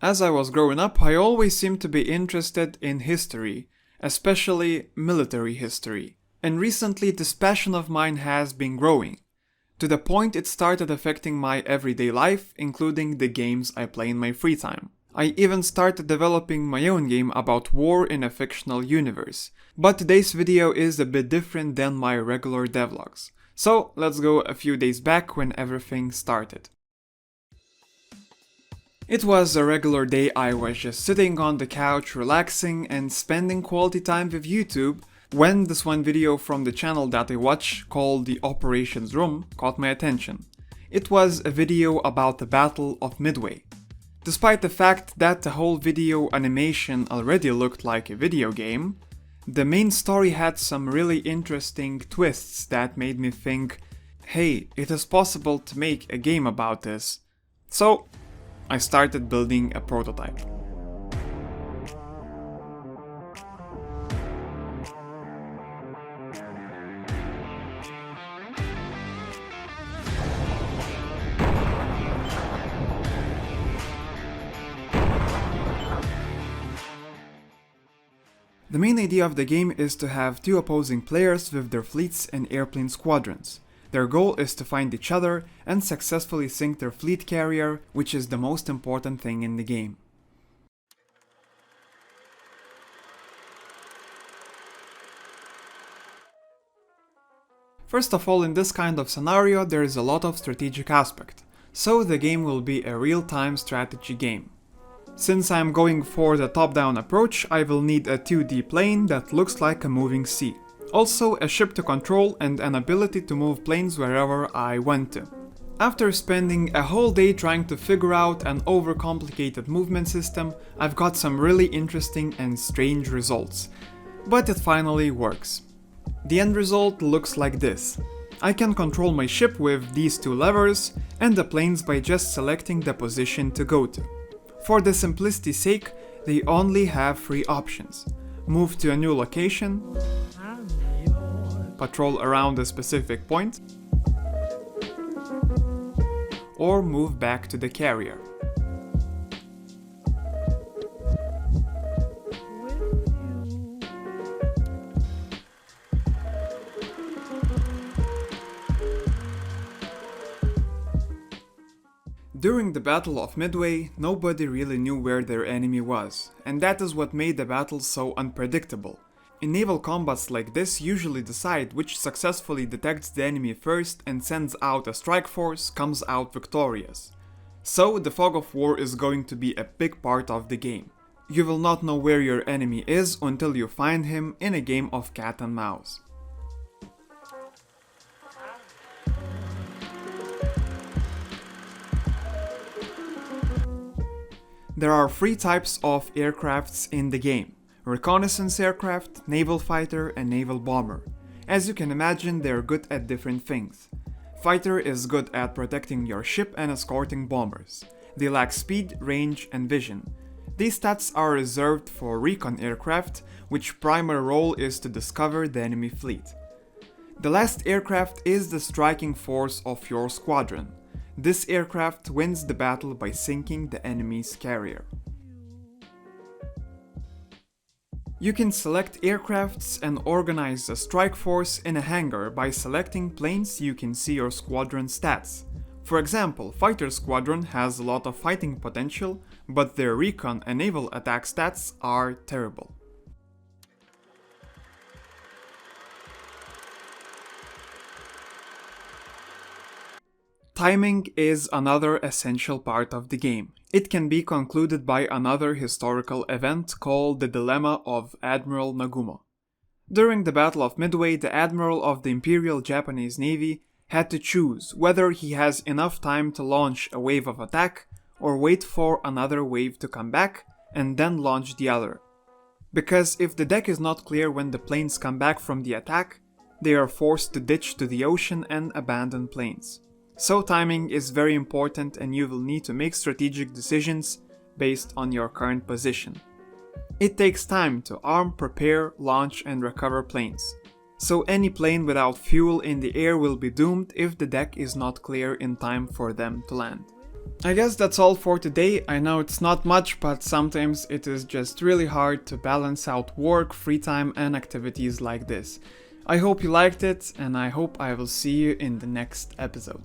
As I was growing up, I always seemed to be interested in history, especially military history. And recently this passion of mine has been growing, to the point it started affecting my everyday life, including the games I play in my free time. I even started developing my own game about war in a fictional universe, but today's video is a bit different than my regular devlogs. So let's go a few days back when everything started. It was a regular day. I was just sitting on the couch relaxing and spending quality time with YouTube when this one video from the channel that I watch called the Operations Room caught my attention. It was a video about the Battle of Midway. Despite the fact that the whole video animation already looked like a video game, the main story had some really interesting twists that made me think, hey, it is possible to make a game about this. So I started building a prototype. The main idea of the game is to have two opposing players with their fleets and airplane squadrons. Their goal is to find each other and successfully sink their fleet carrier, which is the most important thing in the game. First of all, in this kind of scenario there is a lot of strategic aspect, so the game will be a real-time strategy game. Since I'm going for the top-down approach, I will need a 2D plane that looks like a moving sea. Also a ship to control and an ability to move planes wherever I want to. After spending a whole day trying to figure out an overcomplicated movement system, I've got some really interesting and strange results. But it finally works. The end result looks like this. I can control my ship with these two levers and the planes by just selecting the position to go to. For the simplicity's sake, they only have three options: move to a new location, patrol around a specific point, or move back to the carrier. During the Battle of Midway, nobody really knew where their enemy was, and that is what made the battle so unpredictable. In naval combats like this, usually the side which successfully detects the enemy first and sends out a strike force comes out victorious. So the fog of war is going to be a big part of the game. You will not know where your enemy is until you find him in a game of cat and mouse. There are three types of aircrafts in the game: reconnaissance aircraft, naval fighter, and naval bomber. As you can imagine, they are good at different things. Fighter is good at protecting your ship and escorting bombers. They lack speed, range, and vision. These stats are reserved for recon aircraft, which primary role is to discover the enemy fleet. The last aircraft is the striking force of your squadron. This aircraft wins the battle by sinking the enemy's carrier. You can select aircrafts and organize a strike force in a hangar by selecting planes. You can see your squadron stats. For example, Fighter Squadron has a lot of fighting potential, but their recon and naval attack stats are terrible. Timing is another essential part of the game. It can be concluded by another historical event called the Dilemma of Admiral Nagumo. During the Battle of Midway, the Admiral of the Imperial Japanese Navy had to choose whether he has enough time to launch a wave of attack or wait for another wave to come back and then launch the other. Because if the deck is not clear when the planes come back from the attack, they are forced to ditch to the ocean and abandon planes. So timing is very important and you will need to make strategic decisions based on your current position. It takes time to arm, prepare, launch and recover planes. So any plane without fuel in the air will be doomed if the deck is not clear in time for them to land. I guess that's all for today. I know it's not much, but sometimes it is just really hard to balance out work, free time, and activities like this. I hope you liked it, and I hope I will see you in the next episode.